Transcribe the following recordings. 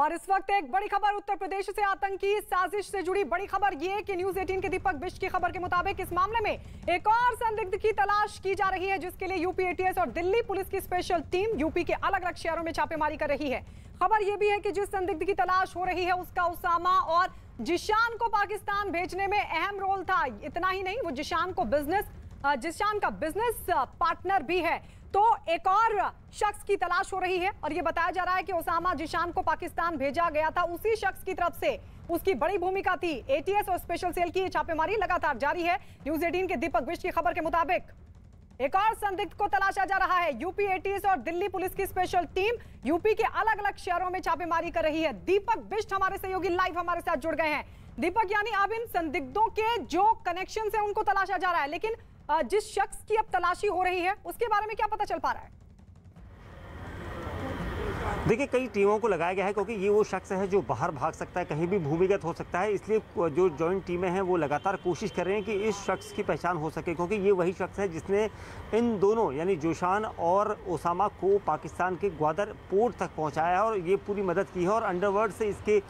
और इस वक्त एक बड़ी खबर उत्तर प्रदेश से आतंकी साजिश से जुड़ी बड़ी खबर ये कि न्यूज 18 के दीपक बिष्ट की खबर के मुताबिक इस मामले में एक और संदिग्ध की तलाश की जा रही है, जिसके लिए यूपी एटीएस और दिल्ली पुलिस की स्पेशल टीम यूपी के अलग अलग शहरों में छापेमारी कर रही है। खबर यह भी है कि जिस संदिग्ध की तलाश हो रही है उसका उसामा और जिशान को पाकिस्तान भेजने में अहम रोल था। इतना ही नहीं, वो जिशान का बिजनेस पार्टनर भी है। तो एक और शख्स की तलाश हो रही है और यह बताया जा रहा है कि उसामा जिशान को पाकिस्तान भेजा गया था, उसी शख्स की तरफ से उसकी बड़ी भूमिका थी। एटीएस और स्पेशल सेल की छापेमारी लगातार जारी है। न्यूज 18 के दीपक बिष्ट की खबर के मुताबिक एक और संदिग्ध को तलाशा जा रहा है। यूपी एटीएस और दिल्ली पुलिस की स्पेशल टीम यूपी के अलग अलग शहरों में छापेमारी कर रही है। दीपक बिष्ट हमारे सहयोगी लाइव हमारे साथ जुड़ गए हैं। दीपक, यानी अब इन संदिग्धों के जो कनेक्शन है उनको तलाशा जा रहा है, लेकिन जिस शख्स की अब तलाशी हो रही है उसके बारे में क्या पता चल पा रहा है? देखिए, कई टीमों को लगाया गया है क्योंकि ये वो शख्स है जो बाहर भाग सकता है, कहीं भी भूमिगत हो सकता है। इसलिए जो जॉइंट टीमें हैं वो लगातार कोशिश कर रहे हैं कि इस शख्स की पहचान हो सके, क्योंकि ये वही शख्स है जिसने इन दोनों यानी जोशान और ओसामा को पाकिस्तान के ग्वादर पोर्ट तक पहुंचाया है और ये पूरी मदद की है। और अंडरवर्ल्ड से इसके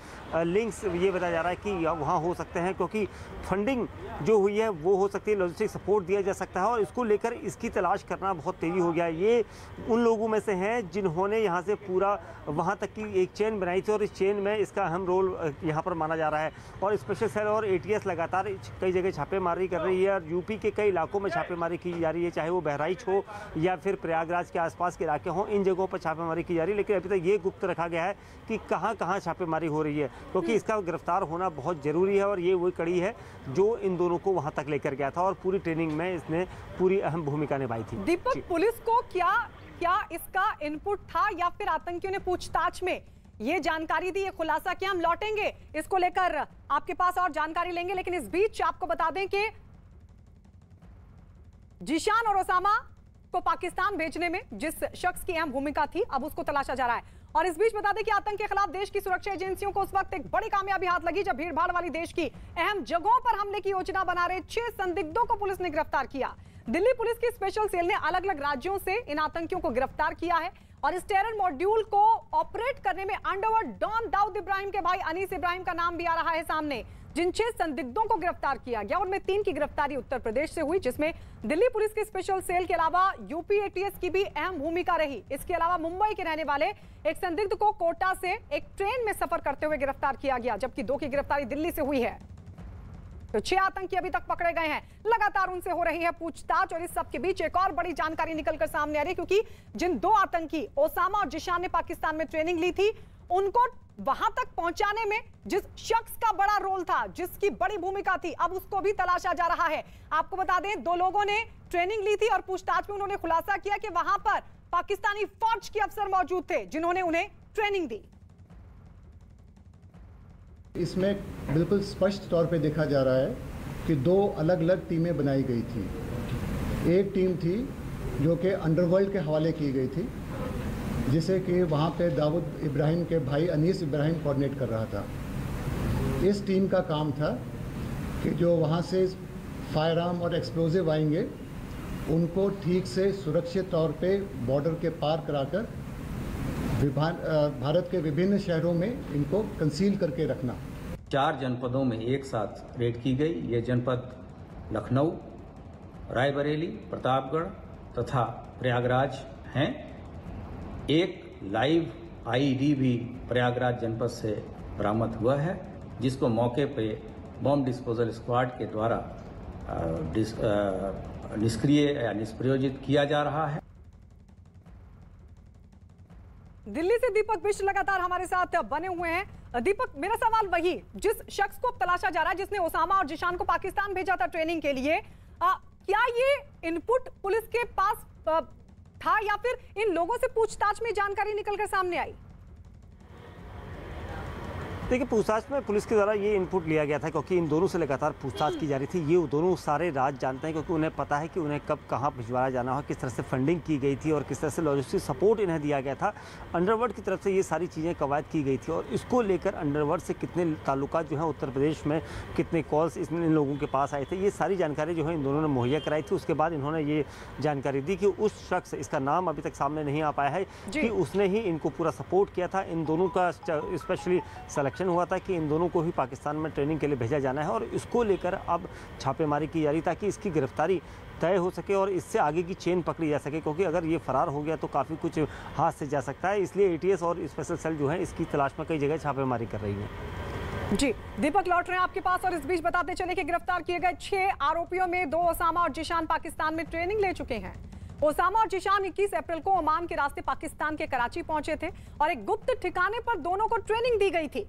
लिंक्स ये बताया जा रहा है कि वहाँ हो सकते हैं, क्योंकि फंडिंग जो हुई है वो हो सकती है, लॉजिस्टिक सपोर्ट दिया जा सकता है और इसको लेकर इसकी तलाश करना बहुत तेज़ी हो गया है। ये उन लोगों में से हैं जिन्होंने यहाँ से पूरा वहाँ तक की एक चेन बनाई थी और इस चेन में इसका अहम रोल यहाँ पर माना जा रहा है। और स्पेशल सेल और एटीएस लगातार कई जगह छापेमारी कर रही है और यूपी के कई इलाकों में छापेमारी की जा रही है, चाहे वो बहराइच हो या फिर प्रयागराज के आसपास के इलाके हों, इन जगहों पर छापेमारी की जा रही है। लेकिन अभी तक ये गुप्त रखा गया है कि कहाँ कहाँ छापेमारी हो रही है, क्योंकि इसका गिरफ्तार होना बहुत ज़रूरी है और ये वही कड़ी है जो इन दोनों को वहाँ तक लेकर गया था और पूरी ट्रेनिंग में इसने पूरी अहम भूमिका निभाई थी। दीपक, पुलिस को क्या इसका इनपुट था या फिर आतंकियों ने पूछताछ में ये जानकारी दी, ये खुलासा किया? हम लौटेंगे इसको लेकर आपके पास और जानकारी लेंगे, लेकिन इस बीच आपको बता दें कि जिशान और ओसामा को पाकिस्तान भेजने में जिस शख्स की अहम भूमिका थी अब उसको तलाशा जा रहा है। और इस बीच बता दें कि आतंक के खिलाफ देश की सुरक्षा एजेंसियों को उस वक्त एक बड़ी कामयाबी हाथ लगी जब भीड़ भाड़ वाली देश की अहम जगहों पर हमले की योजना बना रहे 6 संदिग्धों को पुलिस ने गिरफ्तार किया। दिल्ली पुलिस की स्पेशल सेल ने अलग अलग राज्यों से इन आतंकियों को गिरफ्तार किया है और इस टेरर मॉड्यूल को ऑपरेट करने में अंडरवर्ल्ड डॉन दाऊद इब्राहिम के भाई अनीस इब्राहिम का नाम भी आ रहा है सामने। जिन 6 संदिग्धों को गिरफ्तार किया गया उनमें 3 की गिरफ्तारी उत्तर प्रदेश से हुई, जिसमें दिल्ली पुलिस की स्पेशल सेल के अलावा यूपी एटीएस की भी अहम भूमिका रही। इसके अलावा मुंबई के रहने वाले एक संदिग्ध को कोटा से एक ट्रेन में सफर करते हुए गिरफ्तार किया गया, जबकि 2 की गिरफ्तारी दिल्ली से हुई है। तो 6 आतंकी अभी तक पकड़े गए हैं, लगातार उनसे हो रही है पूछताछ। और इस सब के बीच एक और बड़ी जानकारी निकलकर सामने आ रही है, क्योंकि जिन 2 आतंकी ओसामा और जिशान ने पाकिस्तान में ट्रेनिंग ली थी, उनको वहां तक पहुंचाने में जिस शख्स का बड़ा रोल था, जिसकी बड़ी भूमिका थी, अब उसको भी तलाशा जा रहा है। आपको बता दें, 2 लोगों ने ट्रेनिंग ली थी और पूछताछ में उन्होंने खुलासा किया कि वहां पर पाकिस्तानी फौज के अफसर मौजूद थे जिन्होंने उन्हें ट्रेनिंग दी। इसमें बिल्कुल स्पष्ट तौर पे देखा जा रहा है कि 2 अलग अलग टीमें बनाई गई थी। एक टीम थी जो कि अंडरवर्ल्ड के हवाले की गई थी, जिसे कि वहाँ पे दाऊद इब्राहिम के भाई अनीस इब्राहिम कोऑर्डिनेट कर रहा था। इस टीम का काम था कि जो वहाँ से फायर आर्म और एक्सप्लोजिव आएंगे उनको ठीक से सुरक्षित तौर पे बॉर्डर के पार कराकर भारत के विभिन्न शहरों में इनको कंसील करके रखना। 4 जनपदों में एक साथ रेड की गई। ये जनपद लखनऊ, रायबरेली, प्रतापगढ़ तथा प्रयागराज हैं। एक लाइव आईईडी भी प्रयागराज जनपद से बरामद हुआ है, जिसको मौके पे बॉम्ब डिस्पोजल स्क्वाड के द्वारा निष्क्रिय या निष्प्रयोजित किया जा रहा है। दिल्ली से दीपक बिष्ट लगातार हमारे साथ बने हुए हैं। दीपक, मेरा सवाल वही, जिस शख्स को तलाशा जा रहा है जिसने ओसामा और जिशान को पाकिस्तान भेजा था ट्रेनिंग के लिए, क्या ये इनपुट पुलिस के पास था या फिर इन लोगों से पूछताछ में जानकारी निकलकर सामने आई? देखिए, पूछताछ में पुलिस के द्वारा ये इनपुट लिया गया था, क्योंकि इन दोनों से लगातार पूछताछ की जा रही थी। ये दोनों सारे राज जानते हैं, क्योंकि उन्हें पता है कि उन्हें कब कहाँ भिजवाया जाना हो, किस तरह से फंडिंग की गई थी और किस तरह से लॉजिस्टिक सपोर्ट इन्हें दिया गया था। अंडरवर्ल्ड की तरफ से ये सारी चीज़ें कवायद की गई थी और इसको लेकर अंडरवर्ल्ड से कितने ताल्लुकात जो हैं उत्तर प्रदेश में, कितने कॉल्स इन लोगों के पास आए थे, ये सारी जानकारी जो है इन दोनों ने मुहैया कराई थी। उसके बाद इन्होंने ये जानकारी दी कि उस शख्स, इसका नाम अभी तक सामने नहीं आ पाया है, कि उसने ही इनको पूरा सपोर्ट किया था। इन दोनों का स्पेशली सिलेक्शन हुआ था कि इन दोनों को ही पाकिस्तान में ट्रेनिंग के लिए भेजा जाना है और इसको लेकर अब छापेमारी की जा रही ताकि इसकी गिरफ्तारी तय हो सके और इससे आगे की चेन पकड़ी जा सके, क्योंकि अगर ये फरार हो गया तो काफ़ी कुछ हाथ से जा सकता है। इसलिए एटीएस और स्पेशल सेल जो है इसकी तलाश में कई जगह छापेमारी कर रही है। जी दीपक, लौट रहे हैं आपके पास और इस बीच बताते चले कि गिरफ्तार किए गए 6 आरोपियों में 2 ओसामा और जिशान पाकिस्तान में ट्रेनिंग ले चुके हैं। ओसामा और जिशान 21 अप्रैल को ओमान के रास्ते पाकिस्तान के कराची पहुंचे थे और एक गुप्त ठिकाने पर दोनों को ट्रेनिंग दी गई थी।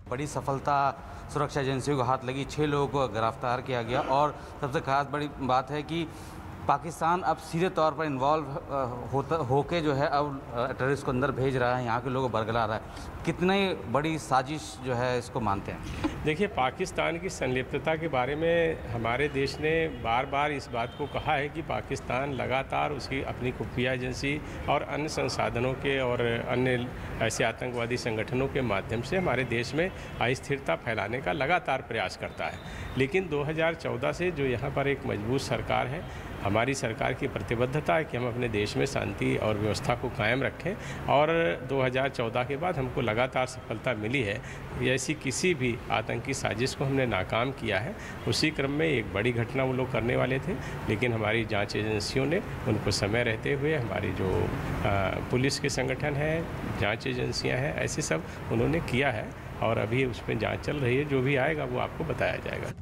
बड़ी सफलता सुरक्षा एजेंसियों को हाथ लगी, 6 लोगों को गिरफ्तार किया गया और सबसे खास बड़ी बात है कि पाकिस्तान अब सीधे तौर पर इन्वॉल्व होके जो है अब टेररिस्ट को अंदर भेज रहा है, यहाँ के लोगों को बरगला रहा है। कितनी बड़ी साजिश जो है इसको मानते हैं? देखिए, पाकिस्तान की संलिप्तता के बारे में हमारे देश ने बार बार इस बात को कहा है कि पाकिस्तान लगातार उसकी अपनी खुफिया एजेंसी और अन्य संसाधनों के और अन्य ऐसे आतंकवादी संगठनों के माध्यम से हमारे देश में अस्थिरता फैलाने का लगातार प्रयास करता है। लेकिन 2014 से जो यहाँ पर एक मजबूत सरकार है, हमारी सरकार की प्रतिबद्धता है कि हम अपने देश में शांति और व्यवस्था को कायम रखें और 2014 के बाद हमको लगातार सफलता मिली है। ऐसी किसी भी आतंकी साजिश को हमने नाकाम किया है। उसी क्रम में एक बड़ी घटना वो लोग करने वाले थे, लेकिन हमारी जांच एजेंसियों ने उनको समय रहते हुए, हमारी जो पुलिस के संगठन है, जाँच एजेंसियाँ हैं, ऐसे सब उन्होंने किया है और अभी उसमें जाँच चल रही है। जो भी आएगा वो आपको बताया जाएगा।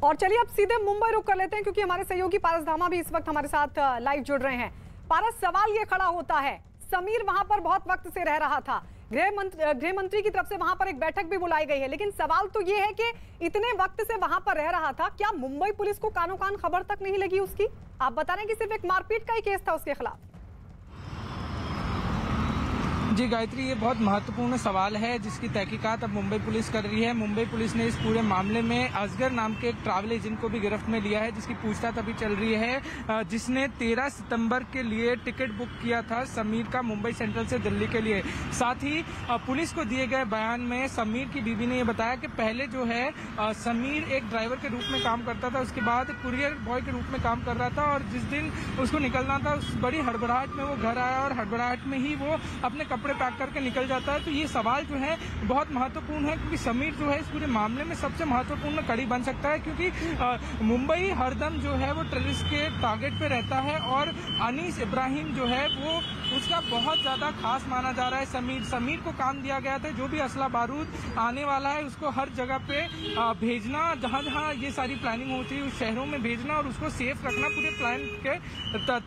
और चलिए अब सीधे मुंबई रुक कर लेते हैं, क्योंकि हमारे सहयोगी पारस धामा भी इस वक्त हमारे साथ लाइव जुड़ रहे हैं। पारस, सवाल ये खड़ा होता है, समीर वहां पर बहुत वक्त से रह रहा था, गृह मंत्री की तरफ से वहां पर एक बैठक भी बुलाई गई है, लेकिन सवाल तो ये है कि इतने वक्त से वहां पर रह रहा था, क्या मुंबई पुलिस को कानो कान खबर तक नहीं लगी उसकी? आप बता रहे हैं कि सिर्फ एक मारपीट का ही केस था उसके खिलाफ। जी गायत्री, ये बहुत महत्वपूर्ण सवाल है जिसकी तहकीकात अब मुंबई पुलिस कर रही है। मुंबई पुलिस ने इस पूरे मामले में असगर नाम के एक ट्रैवल एजेंट को भी गिरफ्त में लिया है, जिसकी पूछताछ अभी चल रही है, जिसने 13 सितंबर के लिए टिकट बुक किया था समीर का मुंबई सेंट्रल से दिल्ली के लिए। साथ ही पुलिस को दिए गए बयान में समीर की बीवी ने ये बताया कि पहले जो है समीर एक ड्राइवर के रूप में काम करता था, उसके बाद कुरियर बॉय के रूप में काम कर रहा था और जिस दिन उसको निकलना था उस बड़ी हड़बड़ाहट में वो घर आया और हड़बड़ाहट में ही वो अपने कपड़े पैक करके निकल जाता है। तो ये सवाल जो है बहुत महत्वपूर्ण है, क्योंकि समीर जो है इस पूरे मामले में सबसे महत्वपूर्ण कड़ी बन सकता है, क्योंकि मुंबई हरदम जो है वो टेररिस्ट के टारगेट पे रहता है और अनीस इब्राहिम जो है वो उसका बहुत ज्यादा खास माना जा रहा है। समीर को काम दिया गया था जो भी असला बारूद आने वाला है उसको हर जगह पे भेजना, जहां जहां ये सारी प्लानिंग होती है उस शहरों में भेजना और उसको सेफ रखना पूरे प्लान के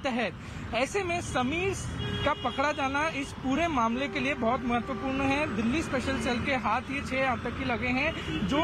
तहत। ऐसे में समीर का पकड़ा जाना इस पूरे मामले के लिए बहुत महत्वपूर्ण है। दिल्ली स्पेशल सेल के हाथ ये 6 आतंकी लगे हैं, जो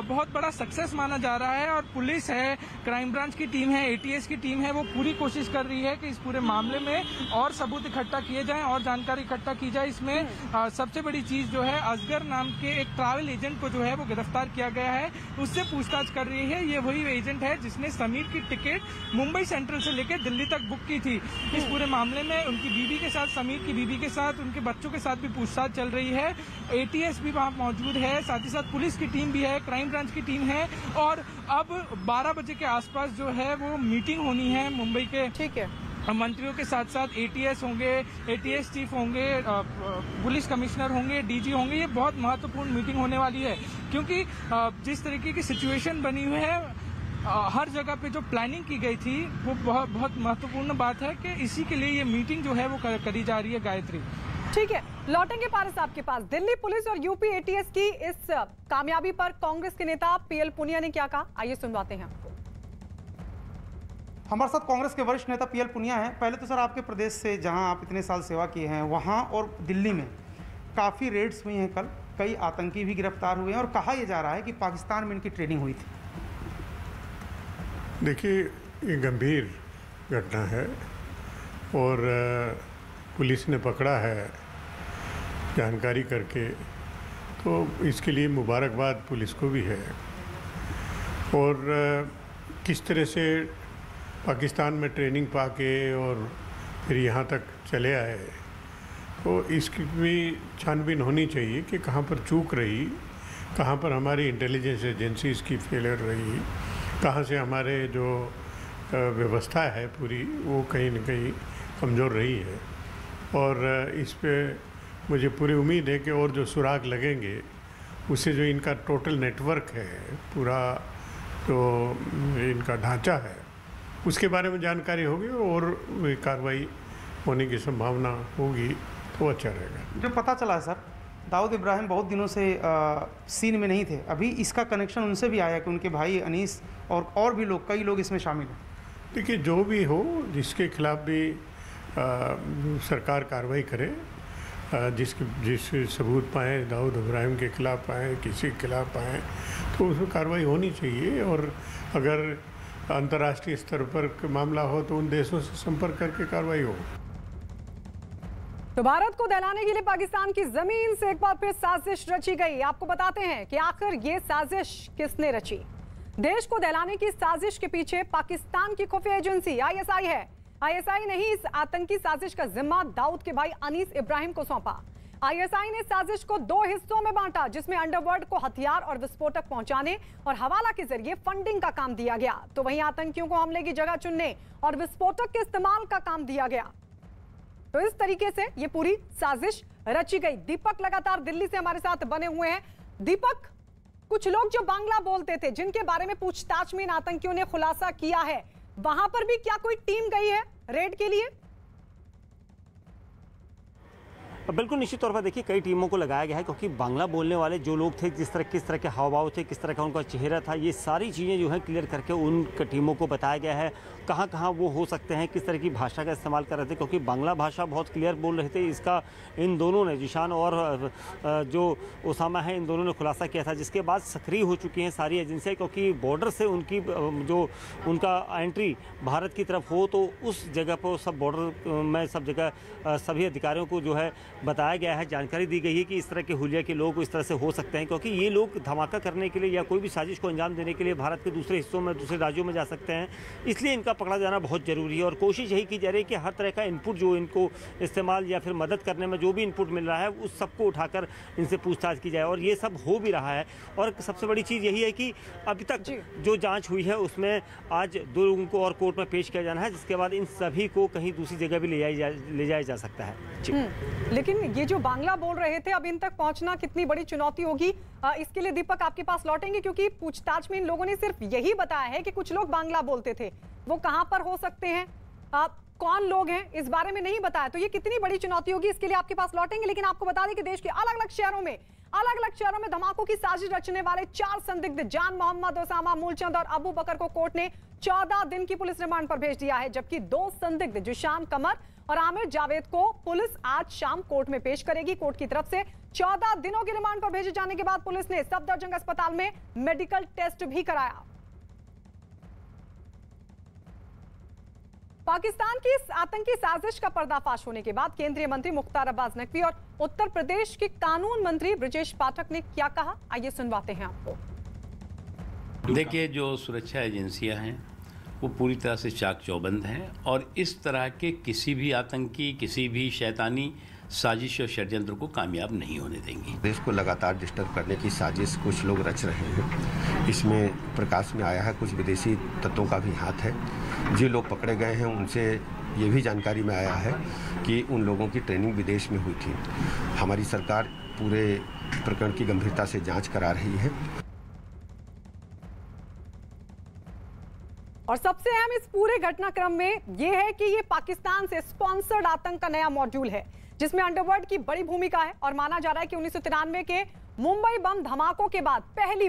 बहुत बड़ा सक्सेस माना जा रहा है और पुलिस है, क्राइम ब्रांच की टीम है, एटीएस की टीम है, वो पूरी कोशिश कर रही है कि इस पूरे मामले में और सबूत इकट्ठा किए जाएं और जानकारी इकट्ठा की जाए। इसमें सबसे बड़ी चीज जो है असगर नाम के एक ट्रैवल एजेंट को जो है वो गिरफ्तार किया गया है, उससे पूछताछ कर रही है। ये वही एजेंट है जिसने समीर की टिकट मुंबई सेंट्रल से लेकर दिल्ली तक बुक की थी। इस पूरे मामले में उनकी बीवी के साथ, समीर की बीवी के साथ, उनके बच्चों के साथ भी पूछताछ चल रही है। एटीएस भी वहां मौजूद है, साथ ही साथ पुलिस की टीम भी है, क्राइम ब्रांच की टीम है और अब 12 बजे के आसपास जो है वो मीटिंग होनी है मुंबई के, ठीक है, मंत्रियों के साथ साथ एटीएस होंगे, एटीएस चीफ होंगे, पुलिस कमिश्नर होंगे, डीजी होंगे। ये बहुत महत्वपूर्ण मीटिंग होने वाली है, क्योंकि जिस तरीके की सिचुएशन बनी हुई है, हर जगह पे जो प्लानिंग की गई थी वो बहुत महत्वपूर्ण बात है कि इसी के लिए ये मीटिंग जो है वो करी जा रही है। गायत्री, ठीक है, लौटेंगे पारस आपके पास। दिल्ली पुलिस और यूपी एटीएस की इस कामयाबी पर कांग्रेस के नेता पीएल पुनिया ने क्या कहा, आइए सुनवाते हैं आपको। हमारे साथ कांग्रेस के वरिष्ठ नेता पीएल पुनिया हैं। पहले तो सर, आपके प्रदेश से जहां आप इतने साल सेवा किए हैं, वहां और दिल्ली में काफ़ी रेड्स हुई हैं, कल कई आतंकी भी गिरफ्तार हुए हैं और कहा यह जा रहा है कि पाकिस्तान में इनकी ट्रेनिंग हुई थी। देखिए, ये गंभीर घटना है और पुलिस ने पकड़ा है जानकारी करके, तो इसके लिए मुबारकबाद पुलिस को भी है। और किस तरह से पाकिस्तान में ट्रेनिंग पाके और फिर यहाँ तक चले आए, तो इसकी भी छानबीन होनी चाहिए कि कहाँ पर चूक रही, कहाँ पर हमारी इंटेलिजेंस एजेंसीज की फेलियर रही, कहाँ से हमारे जो व्यवस्था है पूरी वो कहीं न कहीं कमज़ोर रही है। और इस पे मुझे पूरी उम्मीद है कि और जो सुराग लगेंगे उससे जो इनका टोटल नेटवर्क है, पूरा जो इनका ढांचा है, उसके बारे में जानकारी होगी और कार्रवाई होने की संभावना होगी तो अच्छा रहेगा। जो पता चला है सर, दाऊद इब्राहिम बहुत दिनों से सीन में नहीं थे, अभी इसका कनेक्शन उनसे भी आया कि उनके भाई अनीस और भी लोग, कई लोग इसमें शामिल हैं। देखिए, जो भी हो, जिसके खिलाफ भी सरकार कार्रवाई करे, जिस सबूत पाएँ, दाऊद इब्राहिम के खिलाफ पाएँ, किसी के खिलाफ पाएँ, तो उसमें कार्रवाई होनी चाहिए। और अगर अंतर्राष्ट्रीय स्तर पर मामला हो तो उन देशों से संपर्क करके कार्रवाई हो। तो भारत को दहलाने के लिए पाकिस्तान की जमीन से एक बार फिर साजिश रची गई। आपको बताते हैं कि आखिर ये साजिश किसने रची। देश को दहलाने की साजिश के पीछे पाकिस्तान की खुफिया एजेंसी आईएसआई है। आईएसआई ने ही इस आतंकी साजिश का जिम्मा दाऊद के भाई अनीस इब्राहिम को सौंपा। आईएसआई ने साजिश को 2 हिस्सों में बांटा, जिसमें अंडरवर्ल्ड को हथियार और विस्फोटक पहुंचाने और हवाला के जरिए फंडिंग का काम दिया गया, तो वहीं आतंकियों को हमले की जगह चुनने और विस्फोटक के इस्तेमाल का काम दिया गया। तो इस तरीके से ये पूरी साजिश रची गई। दीपक लगातार दिल्ली से हमारे साथ बने हुए हैं। दीपक, कुछ लोग जो बांग्ला बोलते थे, जिनके बारे में पूछताछ में इन आतंकियों ने खुलासा किया है, वहां पर भी क्या कोई टीम गई है रेड के लिए? बिल्कुल निश्चित तौर पर देखिए, कई टीमों को लगाया गया है, क्योंकि बांग्ला बोलने वाले जो लोग थे, किस तरह के हाव भाव थे, किस तरह का उनका चेहरा था, ये सारी चीज़ें जो है क्लियर करके उन टीमों को बताया गया है कहाँ कहाँ वो हो सकते हैं, किस तरह की भाषा का इस्तेमाल कर रहे थे, क्योंकि बांग्ला भाषा बहुत क्लियर बोल रहे थे। इसका इन दोनों ने, जिशान और जो उसामा है, इन दोनों ने खुलासा किया था, जिसके बाद सक्रिय हो चुकी हैं सारी एजेंसियाँ, क्योंकि बॉर्डर से उनकी जो उनका एंट्री भारत की तरफ हो, तो उस जगह पर सब बॉर्डर में सब जगह सभी अधिकारियों को जो है बताया गया है, जानकारी दी गई है कि इस तरह के हुलिया के लोग इस तरह से हो सकते हैं, क्योंकि ये लोग धमाका करने के लिए या कोई भी साजिश को अंजाम देने के लिए भारत के दूसरे हिस्सों में, दूसरे राज्यों में जा सकते हैं। इसलिए इनका पकड़ा जाना बहुत ज़रूरी है और कोशिश यही की जा रही है कि हर तरह का इनपुट जो इनको इस्तेमाल या फिर मदद करने में जो भी इनपुट मिल रहा है, उस सबको उठाकर इनसे पूछताछ की जाए, और ये सब हो भी रहा है। और सबसे बड़ी चीज़ यही है कि अभी तक जो जाँच हुई है उसमें आज 2 लोगों को और कोर्ट में पेश किया जाना है, जिसके बाद इन सभी को कहीं दूसरी जगह भी ले जाया जा सकता है। लेकिन ये जो बांग्ला बोल रहे थे, अब इन तक पहुंचना कितनी बड़ी चुनौती होगी, इसके लिए दीपक आपके पास लौटेंगे, क्योंकि पूछताछ में इन लोगों ने सिर्फ यही बताया है कि कुछ लोग बांग्ला बोलते थे। वो कहां पर हो सकते हैं, कौन लोग हैं, इस बारे में नहीं बताया। तो ये कितनी बड़ी चुनौती होगी, इसके लिए आपके पास लौटेंगे। लेकिन आपको बता दें कि देश के अलग अलग शहरों में धमाकों की साजिश रचने वाले 4 संदिग्ध जान मोहम्मद, ओसामा, मूलचंद और अबू बकर को कोर्ट ने 14 दिन की पुलिस रिमांड पर भेज दिया है, जबकि 2 संदिग्ध जिशान कमर और आमिर जावेद को पुलिस आज शाम कोर्ट में पेश करेगी। कोर्ट की तरफ से 14 दिनों की रिमांड पर भेजे जाने के बाद पुलिस ने सफदरजंग अस्पताल में मेडिकल टेस्ट भी कराया। पाकिस्तान की इस आतंकी साजिश का पर्दाफाश होने के बाद केंद्रीय मंत्री मुख्तार अब्बास नकवी और उत्तर प्रदेश के कानून मंत्री ब्रजेश पाठक ने क्या कहा, आइए सुनवाते हैं आपको। देखिए, जो सुरक्षा एजेंसियां हैं वो पूरी तरह से चाक चौबंद हैं और इस तरह के किसी भी आतंकी, किसी भी शैतानी साजिश और षड्यंत्र को कामयाब नहीं होने देंगी। देश को लगातार डिस्टर्ब करने की साजिश कुछ लोग रच रहे हैं। इसमें प्रकाश में आया है कुछ विदेशी तत्वों का भी हाथ है। जो लोग पकड़े गए हैं उनसे ये भी जानकारी में आया है कि उन लोगों की ट्रेनिंग विदेश में हुई थी। हमारी सरकार पूरे प्रकरण की गंभीरता से जांच करा रही है। और सबसे अहम इस पूरे घटनाक्रम में यह है कि ये पाकिस्तान से स्पॉन्सर्ड आतंक का नया मॉड्यूल है, जिसमें अंडरवर्ल्ड की बड़ी भूमिका है। और माना जा रहा है कि 1993 के मुंबई बम धमाकों के बाद पहली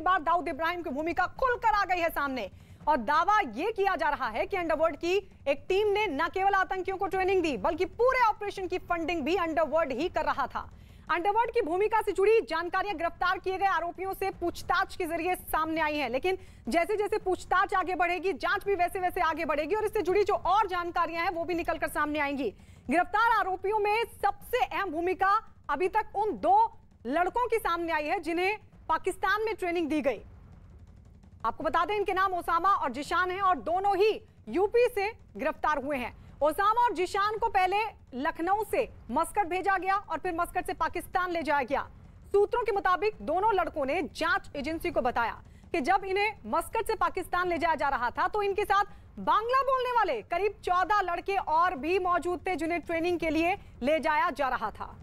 बार दाऊद इब्राहिम की भूमिका खुलकर आ गई है सामने। और दावा यह किया जा रहा है कि अंडरवर्ल्ड की एक टीम ने न केवल आतंकियों को ट्रेनिंग दी, बल्कि पूरे ऑपरेशन की फंडिंग भी अंडरवर्ल्ड ही कर रहा था। अंडरवर्ल्ड की भूमिका से जुड़ी जानकारियां गिरफ्तार किए गए आरोपियों से पूछताछ के जरिए सामने आई हैं, लेकिन जैसे जैसे पूछताछ आगे बढ़ेगी, जांच भी वैसे वैसे आगे बढ़ेगी और इससे जुड़ी जो और जानकारियां हैं वो भी निकलकर सामने आएंगी। गिरफ्तार आरोपियों में सबसे अहम भूमिका अभी तक उन 2 लड़कों की सामने आई है जिन्हें पाकिस्तान में ट्रेनिंग दी गई। आपको बता दें इनके नाम ओसामा और जिशान हैं और दोनों ही यूपी से गिरफ्तार हुए हैं। ओसामा और जिशान को पहले लखनऊ से मस्कट भेजा गया और फिर मस्कट से पाकिस्तान ले जाया गया। सूत्रों के मुताबिक दोनों लड़कों ने जांच एजेंसी को बताया कि जब इन्हें मस्कट से पाकिस्तान ले जाया जा रहा था तो इनके साथ बांग्ला बोलने वाले करीब 14 लड़के और भी मौजूद थे जिन्हें ट्रेनिंग के लिए ले जाया जा रहा था।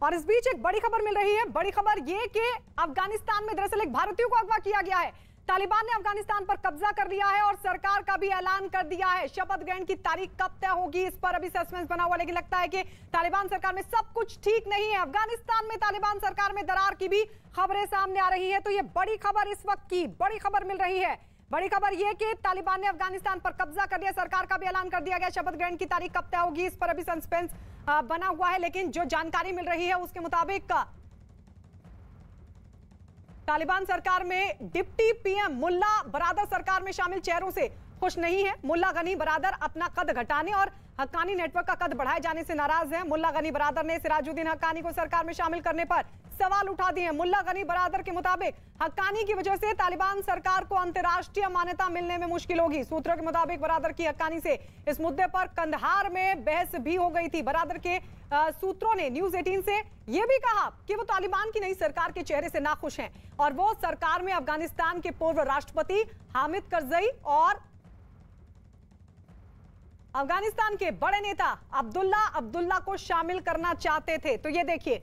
और इस बीच एक बड़ी खबर मिल रही है। बड़ी खबर यह कि अफगानिस्तान में दरअसल एक भारतीय को अगवा किया गया है। तालिबान ने अफगानिस्तान पर कब्जा कर लिया है और सरकार का भी ऐलान कर दिया है। शपथ ग्रहण की तारीख कब तय होगी इस पर अभी सस्पेंस बना हुआ, लेकिन लगता है कि तालिबान सरकार में सब कुछ ठीक नहीं है। अफगानिस्तान में तालिबान सरकार में दरार की भी खबरें सामने आ रही है। तो ये बड़ी खबर इस वक्त की बड़ी खबर मिल रही है। बड़ी खबर यह कि तालिबान ने अफगानिस्तान पर कब्जा कर लिया, सरकार का भी ऐलान कर दिया गया। शपथ ग्रहण की तारीख कब तय होगी इस पर अभी सस्पेंस बना हुआ है, लेकिन जो जानकारी मिल रही है उसके मुताबिक तालिबान सरकार में डिप्टी पीएम मुल्ला बरादर सरकार में शामिल चेहरों से खुश नहीं है। मुल्ला गनी बरादर अपना कद घटाने और हक्कानी नेटवर्क का कद बढ़ाए जाने से नाराज हैं। मुल्ला गनी बरादर ने सिराजुद्दीन हक्कानी को सरकार में शामिल करने पर सवाल उठा दिए हैं। मुल्ला गनी बरादर के मुताबिक हक्कानी की वजह से तालिबान सरकार को अंतर्राष्ट्रीय मान्यता मिलने में मुश्किल होगी। सूत्रों के मुताबिक बरादर की हक्कानी से इस मुद्दे पर कंधार में बहस भी हो गई थी। बरादर के सूत्रों ने न्यूज 18 से यह भी कहा कि वो तालिबान की नई सरकार के चेहरे से नाखुश हैं और वो सरकार में अफगानिस्तान के पूर्व राष्ट्रपति हामिद करजई और अफगानिस्तान के बड़े नेता अब्दुल्ला को शामिल करना चाहते थे। तो ये देखिए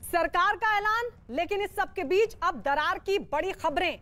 सरकार का ऐलान, लेकिन इस सब के बीच अब दरार की बड़ी खबरें।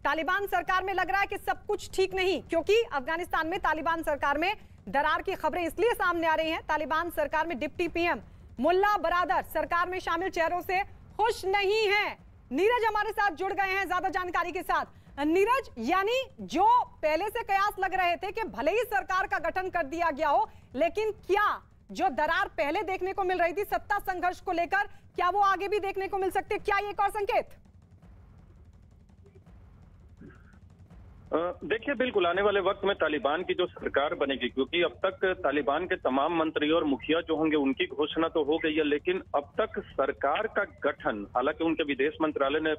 तालिबान सरकार में लग रहा है कि सब कुछ ठीक नहीं, क्योंकि अफगानिस्तान में तालिबान सरकार में दरार की खबरें इसलिए सामने आ रही हैं। तालिबान सरकार में डिप्टी पीएम मुल्ला बरादर सरकार में शामिल चेहरों से खुश नहीं है। नीरज हमारे साथ जुड़ गए हैं ज्यादा जानकारी के साथ। नीरज, यानी जो पहले से कयास लग रहे थे कि भले ही सरकार का गठन कर दिया गया हो, लेकिन क्या जो दरार पहले देखने को मिल रही थी सत्ता संघर्ष को लेकर, क्या वो आगे भी देखने को मिल सकते? क्या ये एक और संकेत? देखिए, बिल्कुल आने वाले वक्त में तालिबान की जो सरकार बनेगी, क्योंकि अब तक तालिबान के तमाम मंत्री और मुखिया जो होंगे उनकी घोषणा तो हो गई है, लेकिन अब तक सरकार का गठन, हालांकि उनके विदेश मंत्रालय ने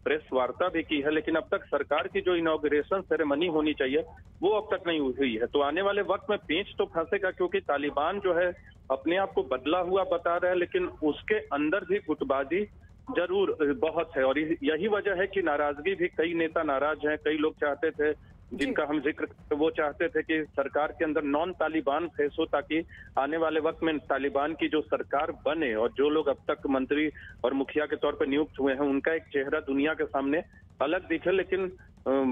प्रेस वार्ता भी की है, लेकिन अब तक सरकार की जो इनॉग्रेशन सेरेमनी होनी चाहिए वो अब तक नहीं हुई है। तो आने वाले वक्त में पेंच तो फंसेगा, क्योंकि तालिबान जो है अपने आप को बदला हुआ बता रहा है, लेकिन उसके अंदर भी गुटबाजी जरूर बहुत है और यही वजह है कि नाराजगी भी, कई नेता नाराज हैं। कई लोग चाहते थे, जिनका हम जिक्र, वो चाहते थे कि सरकार के अंदर नॉन तालिबान फेस हो, ताकि आने वाले वक्त में तालिबान की जो सरकार बने और जो लोग अब तक मंत्री और मुखिया के तौर पर नियुक्त हुए हैं उनका एक चेहरा दुनिया के सामने अलग दिखे। लेकिन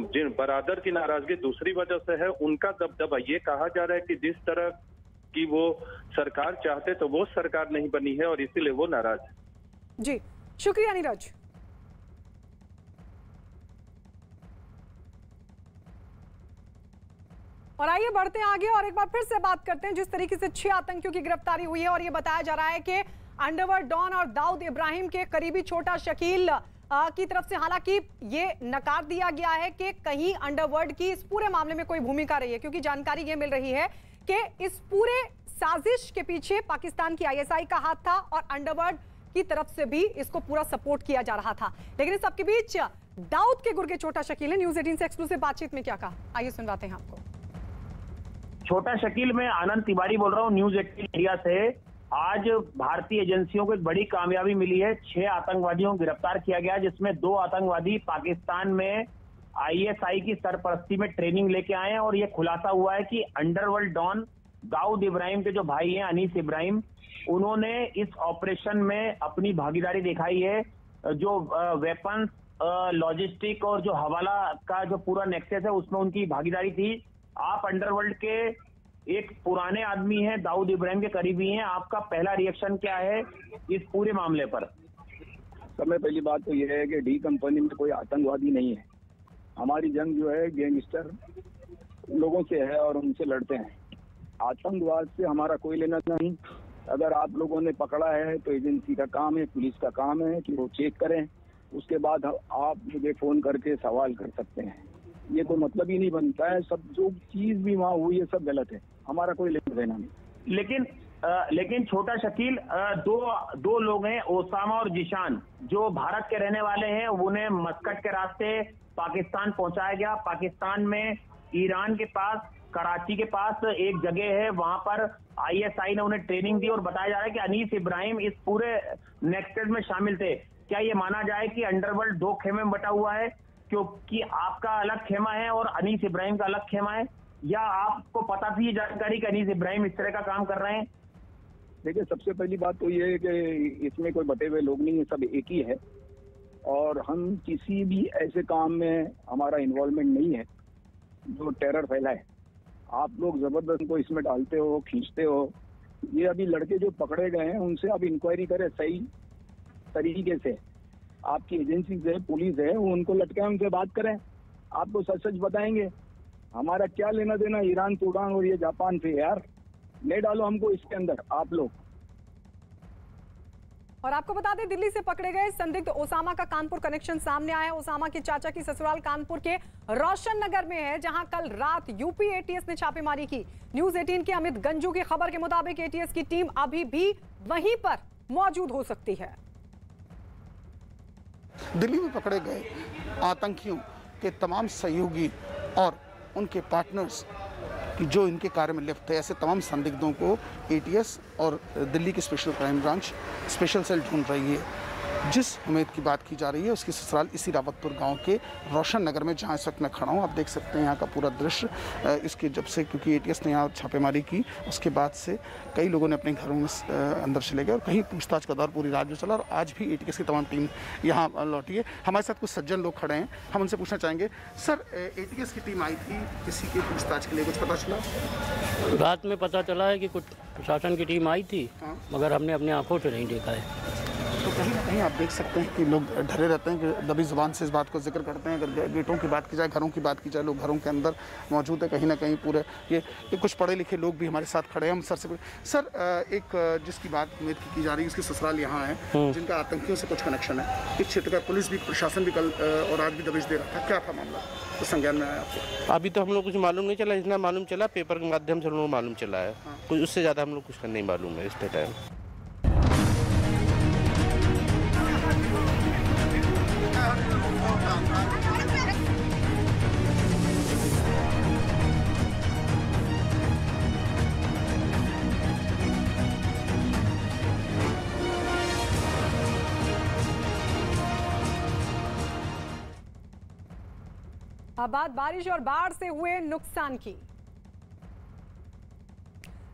जिन बरादर की नाराजगी दूसरी वजह से है, उनका दबदबा। ये कहा जा रहा है कि जिस तरह की वो सरकार चाहते तो वो सरकार नहीं बनी है और इसीलिए वो नाराज है। जी, शुक्रिया नीरज। और आइए बढ़ते हैं आगे और एक बार फिर से बात करते हैं जिस तरीके से 6 आतंकियों की गिरफ्तारी हुई है और ये बताया जा रहा है कि अंडरवर्ल्ड डॉन और दाऊद इब्राहिम के करीबी छोटा शकील की तरफ से हालांकि ये नकार दिया गया है कि कहीं अंडरवर्ल्ड की इस पूरे मामले में कोई भूमिका रही है, क्योंकि जानकारी ये मिल रही है कि इस पूरे साजिश के पीछे पाकिस्तान की ISI का हाथ था और अंडरवर्ल्ड की तरफ से भी इसको पूरा सपोर्ट किया जा रहा था। लेकिन इस सबके बीच दाऊद के गुर्गे छोटा शकील ने न्यूज 18 से एक्सक्लूसिव बातचीत में क्या कहा, आइए सुनवाते हैं आपको। छोटा शकील, मैं आनंद तिवारी बोल रहा हूँ न्यूज 18 इंडिया से। आज भारतीय एजेंसियों को एक बड़ी कामयाबी मिली है। 6 आतंकवादियों को गिरफ्तार किया गया, जिसमें 2 आतंकवादी पाकिस्तान में ISI की सरपरस्ती में ट्रेनिंग लेके आए हैं और ये खुलासा हुआ है कि अंडरवर्ल्ड डॉन दाऊद इब्राहिम के जो भाई हैं अनीस इब्राहिम, उन्होंने इस ऑपरेशन में अपनी भागीदारी दिखाई है। जो वेपन्स, लॉजिस्टिक और जो हवाला का जो पूरा नेक्सस है उसमें उनकी भागीदारी थी। आप अंडरवर्ल्ड के एक पुराने आदमी हैं, दाऊद इब्राहिम के करीबी हैं, आपका पहला रिएक्शन क्या है इस पूरे मामले पर? सबसे पहली बात तो यह है कि डी कंपनी में कोई आतंकवादी नहीं है। हमारी जंग जो है गैंगस्टर लोगों से है और उनसे लड़ते हैं। आतंकवाद से हमारा कोई लेना नहीं। अगर आप लोगों ने पकड़ा है तो एजेंसी का काम है, पुलिस का काम है कि वो चेक करें, उसके बाद आप मुझे फोन करके सवाल कर सकते हैं। ये कोई मतलब ही नहीं बनता है। सब जो चीज भी वहाँ हुई है सब गलत है, हमारा कोई लेना देना नहीं। लेकिन छोटा शकील, दो लोग हैं, ओसामा और जिशान, जो भारत के रहने वाले हैं। उन्हें मस्कट के रास्ते पाकिस्तान पहुंचाया गया। पाकिस्तान में ईरान के पास, कराची के पास एक जगह है, वहां पर ISI ने उन्हें ट्रेनिंग दी और बताया जा रहा है कि अनीस इब्राहिम इस पूरे नेक्सट में शामिल थे। क्या ये माना जाए कि अंडरवर्ल्ड 2 खेमे में बटा हुआ है, क्योंकि आपका अलग खेमा है और अनीस इब्राहिम का अलग खेमा है, या आपको पता थी ये जानकारी कि अनीस इब्राहिम इस तरह का काम कर रहे हैं? देखिए, सबसे पहली बात तो ये है कि इसमें कोई बटे हुए लोग नहीं है, सब एक ही है और हम किसी भी ऐसे काम में हमारा इन्वॉल्वमेंट नहीं है जो टेरर फैलाए। आप लोग जबरदस्त को इसमें डालते हो, खींचते हो। ये अभी लड़के जो पकड़े गए हैं उनसे आप इंक्वायरी करें सही तरीके से। आपकी एजेंसी है, पुलिस है, वो उनको लटकाए, उनसे बात करें, आपको सच सच बताएंगे। हमारा क्या लेना देना ईरान, सूडान और ये जापान से यार। ले डालो हमको इसके अंदर आप लोग। और आपको बता दें, दिल्ली से पकड़े गए संदिग्ध ओसामा का कानपुर कनेक्शन सामने आया है। ओसामा के चाचा की ससुराल कानपुर के रोशन नगर में है, जहां कल रात यूपी ATS ने छापेमारी की। न्यूज 18 के अमित गंजू की खबर के मुताबिक ATS की टीम अभी भी वहीं पर मौजूद हो सकती है। दिल्ली में पकड़े गए आतंकियों के तमाम सहयोगी और उनके पार्टनर्स कि जो इनके कार्य में लिप्त थे, ऐसे तमाम संदिग्धों को ATS और दिल्ली की special crime branch special cell ढूंढ रही है। जिस उम्मीद की बात की जा रही है उसकी ससुराल इसी रावतपुर गांव के रोशन नगर में, जहां इस वक्त मैं खड़ा हूं। आप देख सकते हैं यहाँ का पूरा दृश्य। इसके जब से, क्योंकि ATS ने यहाँ छापेमारी की, उसके बाद से कई लोगों ने अपने घरों में अंदर चले गए और कहीं पूछताछ का दौर पूरी रात में चला और आज भी ATS की तमाम टीम यहाँ लौटी है। हमारे साथ कुछ सज्जन लोग खड़े हैं, हम उनसे पूछना चाहेंगे, सर ATS की टीम आई थी किसी के पूछताछ के लिए, कुछ पता चला? रात में पता चला है कि कुछ प्रशासन की टीम आई थी, मगर हमने अपनी आंखों से नहीं देखा है। तो कहीं ना कहीं आप देख सकते हैं कि लोग डरे रहते हैं कि दबी जुबान से इस बात को जिक्र करते हैं। अगर गेटों की बात की जाए, घरों की बात की जाए, लोग घरों के अंदर मौजूद है। कहीं ना कहीं पूरे ये कुछ पढ़े लिखे लोग भी हमारे साथ खड़े हैं। हम सर एक जिसकी बात उम्मीद की जा रही है, उसकी ससुराल यहाँ है, जिनका आतंकियों से कुछ कनेक्शन है, इस क्षेत्र का पुलिस भी, प्रशासन भी कल और आज भी दबिश दे रहा था। क्या था मामला, कुछ संज्ञान में आया आपको? अभी तो हम लोग कुछ मालूम नहीं चला, इतना मालूम चला पेपर के माध्यम से हम लोग मालूम चला है। कुछ उससे ज़्यादा हम लोग कुछ नहीं मालूम है इस टाइम। अब बात बारिश और बाढ़ से हुए नुकसान की।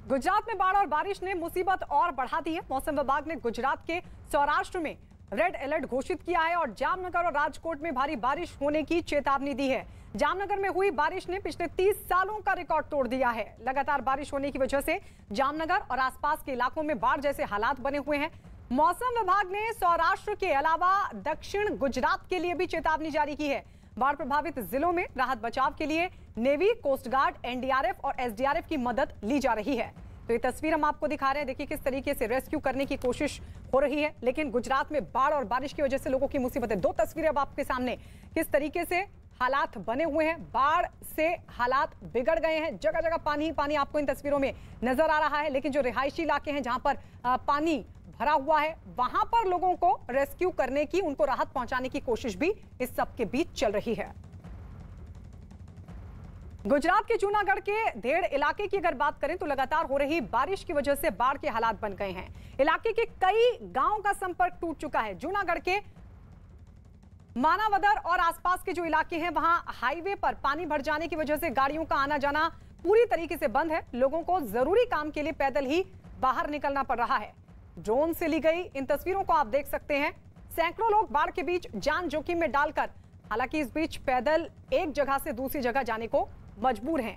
गुजरात में बाढ़ और बारिश ने मुसीबत और बढ़ा दी है। मौसम विभाग ने गुजरात के सौराष्ट्र में रेड अलर्ट घोषित किया है और जामनगर और राजकोट में भारी बारिश होने की चेतावनी दी है। जामनगर में हुई बारिश ने पिछले 30 सालों का रिकॉर्ड तोड़ दिया है। लगातार बारिश होने की वजह से जामनगर और आसपास के इलाकों में बाढ़ जैसे हालात बने हुए हैं। मौसम विभाग ने सौराष्ट्र के अलावा दक्षिण गुजरात के लिए भी चेतावनी जारी की है। बाढ़ प्रभावित जिलों में राहत बचाव के लिए नेवी, कोस्ट गार्ड, NDRF और SDRF की मदद ली जा रही है। तो ये तस्वीर हम आपको दिखा रहे हैं। देखिए किस तरीके से रेस्क्यू करने की कोशिश हो रही है, लेकिन गुजरात में बाढ़ और बारिश की वजह से लोगों की मुसीबतें। 2 तस्वीरें अब आपके सामने, किस तरीके से हालात बने हुए हैं। बाढ़ से हालात बिगड़ गए हैं, जगह जगह पानी ही पानी आपको इन तस्वीरों में नजर आ रहा है। लेकिन जो रिहायशी इलाके हैं जहां पर पानी भरा हुआ है, वहां पर लोगों को रेस्क्यू करने की, उनको राहत पहुंचाने की कोशिश भी इस सब के बीच चल रही है। गुजरात के जूनागढ़ के धेड़ इलाके की अगर बात करें तो लगातार हो रही बारिश की वजह से बाढ़ के हालात बन गए हैं। इलाके के कई गांवों का संपर्क टूट चुका है। जूनागढ़ के मानावदर और आसपास के जो इलाके हैं, वहां हाईवे पर पानी भर जाने की वजह से गाड़ियों का आना जाना पूरी तरीके से बंद है। लोगों को जरूरी काम के लिए पैदल ही बाहर निकलना पड़ रहा है। ड्रोन से ली गई इन तस्वीरों को आप देख सकते हैं। सैकड़ों लोग बाढ़ के बीच जान जोखिम में डालकर, हालांकि इस बीच पैदल एक जगह से दूसरी जगह जाने को मजबूर हैं।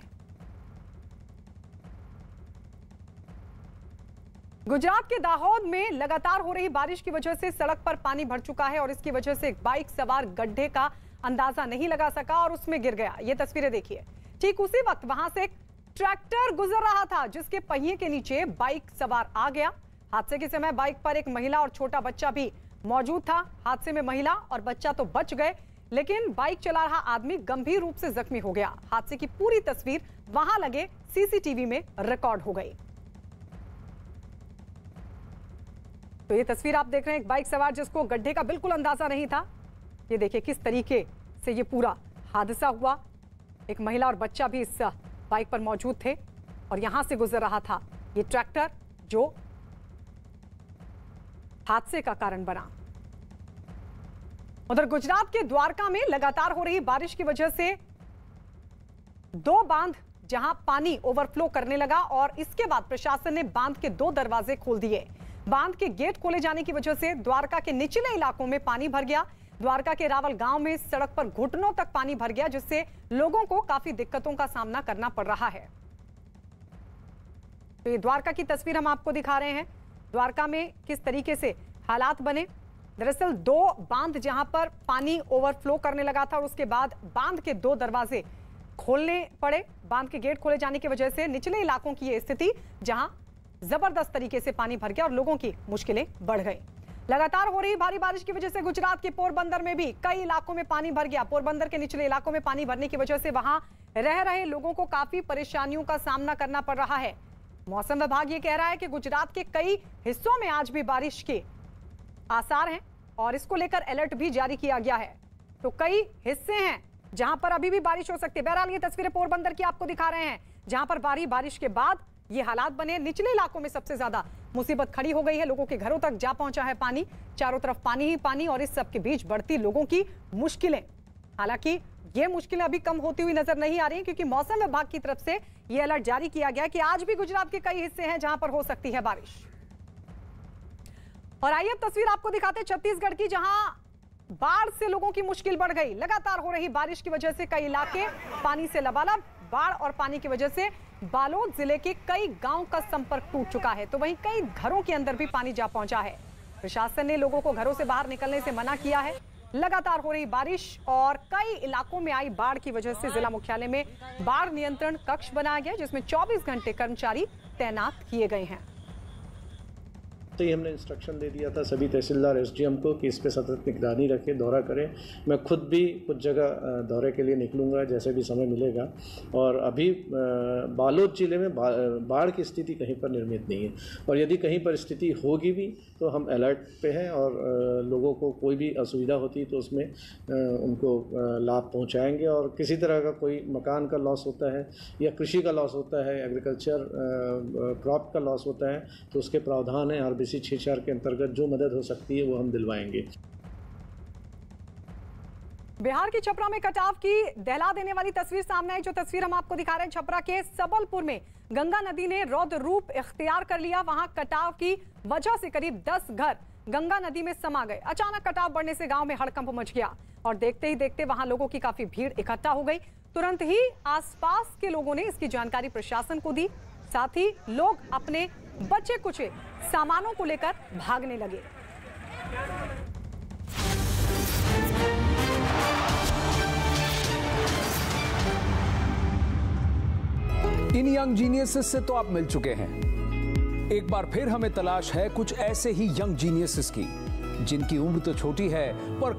गुजरात के दाहोद में लगातार हो रही बारिश की वजह से सड़क पर पानी भर चुका है और इसकी वजह से एक बाइक सवार गड्ढे का अंदाजा नहीं लगा सका और उसमें गिर गया। ये तस्वीरें देखिए। ठीक उसी वक्त वहां से एक ट्रैक्टर गुजर रहा था जिसके पहिए के नीचे बाइक सवार आ गया। हादसे के समय बाइक पर एक महिला और छोटा बच्चा भी मौजूद था। हादसे में महिला और बच्चा तो बच गए, लेकिन बाइक चला रहा आदमी गंभीर रूप से जख्मी हो गया। हादसे की पूरी तस्वीर वहां लगे सीसीटीवी में रिकॉर्ड हो गई। तो ये तस्वीर आप देख रहे हैं, एक बाइक सवार जिसको गड्ढे का बिल्कुल अंदाजा नहीं था। ये देखिए किस तरीके से ये पूरा हादसा हुआ। एक महिला और बच्चा भी इस बाइक पर मौजूद थे और यहां से गुजर रहा था ये ट्रैक्टर जो हादसे का कारण बना। उधर गुजरात के द्वारका में लगातार हो रही बारिश की वजह से 2 बांध जहां पानी ओवरफ्लो करने लगा और इसके बाद प्रशासन ने बांध के 2 दरवाजे खोल दिए। बांध के गेट खोले जाने की वजह से द्वारका के निचले इलाकों में पानी भर गया। द्वारका के रावल गांव में सड़क पर घुटनों तक पानी भर गया, जिससे लोगों को काफी दिक्कतों का सामना करना पड़ रहा है। तो ये द्वारका की तस्वीर हम आपको दिखा रहे हैं, द्वारका में किस तरीके से हालात बने। दरअसल 2 बांध जहां पर पानी ओवरफ्लो करने लगा था और उसके बाद बांध के 2 दरवाजे खोलने पड़े। बांध के गेट खोले जाने की वजह से निचले इलाकों की ये स्थिति जहां जबरदस्त तरीके से पानी भर गया और लोगों की मुश्किलें बढ़ गई। लगातार हो रही भारी बारिश की वजह से गुजरात के पोरबंदर में भी कई इलाकों में पानी भर गया। पोरबंदर के निचले इलाकों में पानी भरने की वजह से वहां रह रहे लोगों को काफी परेशानियों का सामना करना पड़ रहा है। मौसम विभाग ये कह रहा है कि गुजरात के कई हिस्सों में आज भी बारिश के आसार हैं और इसको लेकर अलर्ट भी जारी किया गया है। तो कई हिस्से हैं जहां पर अभी भी बारिश हो सकती है। बहरहाल ये तस्वीरें पोरबंदर की आपको दिखा रहे हैं, जहां पर भारी बारिश के बाद ये हालात बने। निचले इलाकों में सबसे ज्यादा मुसीबत खड़ी हो गई है, लोगों के घरों तक जा पहुंचा है पानी। चारों तरफ पानी ही पानी और इस सब के बीच बढ़ती लोगों की मुश्किलें। हालांकि ये मुश्किलें अभी कम होती हुई नजर नहीं आ रही, क्योंकि मौसम विभाग की तरफ से ये अलर्ट जारी किया गया कि आज भी गुजरात के कई हिस्से हैं जहां पर हो सकती है बारिश। और आइए अब तस्वीर आपको दिखाते हैं छत्तीसगढ़ की, जहां बाढ़ से लोगों की मुश्किल बढ़ गई। लगातार हो रही बारिश की वजह से कई इलाके पानी से लबालब। बाढ़ और पानी की वजह से बालोद जिले के कई गांव का संपर्क टूट चुका है, तो वहीं कई घरों के अंदर भी पानी जा पहुंचा है। प्रशासन ने लोगों को घरों से बाहर निकलने से मना किया है। लगातार हो रही बारिश और कई इलाकों में आई बाढ़ की वजह से जिला मुख्यालय में बाढ़ नियंत्रण कक्ष बनाया गया, जिसमें 24 घंटे कर्मचारी तैनात किए गए हैं। तो ये हमने इंस्ट्रक्शन दे दिया था सभी तहसीलदार एसडीएम को कि इस पे सतत निगरानी रखें, दौरा करें। मैं खुद भी कुछ जगह दौरे के लिए निकलूंगा जैसे भी समय मिलेगा। और अभी बालोद जिले में बाढ़ की स्थिति कहीं पर निर्मित नहीं है, और यदि कहीं पर स्थिति होगी भी तो हम अलर्ट पे हैं और लोगों को कोई भी असुविधा होती तो उसमें उनको लाभ पहुँचाएँगे। और किसी तरह का कोई मकान का लॉस होता है या कृषि का लॉस होता है, एग्रीकल्चर क्रॉप का लॉस होता है, तो उसके प्रावधान है RBC 6-4 के अंतर्गत जो मदद हो सकती है वो हम दिलवाएंगे। बिहार की छपरा में कटाव की दहला देने वाली तस्वीर सामने आई। जो तस्वीर हम आपको दिखा रहे हैं, छपरा के सबलपुर में गंगा नदी ने रौद्र रूप इख्तियार कर लिया। वहां कटाव की वजह से करीब 10 घर गंगा नदी में समा गए। अचानक कटाव बढ़ने से गांव में हड़कंप मच गया और देखते ही देखते वहां लोगों की काफी भीड़ इकट्ठा हो गई। तुरंत ही आसपास के लोगों ने इसकी जानकारी प्रशासन को दी। साथ ही लोग अपने बचे कुचे सामानों को लेकर भागने लगे। इन यंग जीनियसेस से तो आप मिल चुके हैं। एक बार फिर हमें तलाश है कुछ ऐसे ही यंग जीनियसेस की, जिनकी उम्र तो छोटी है पर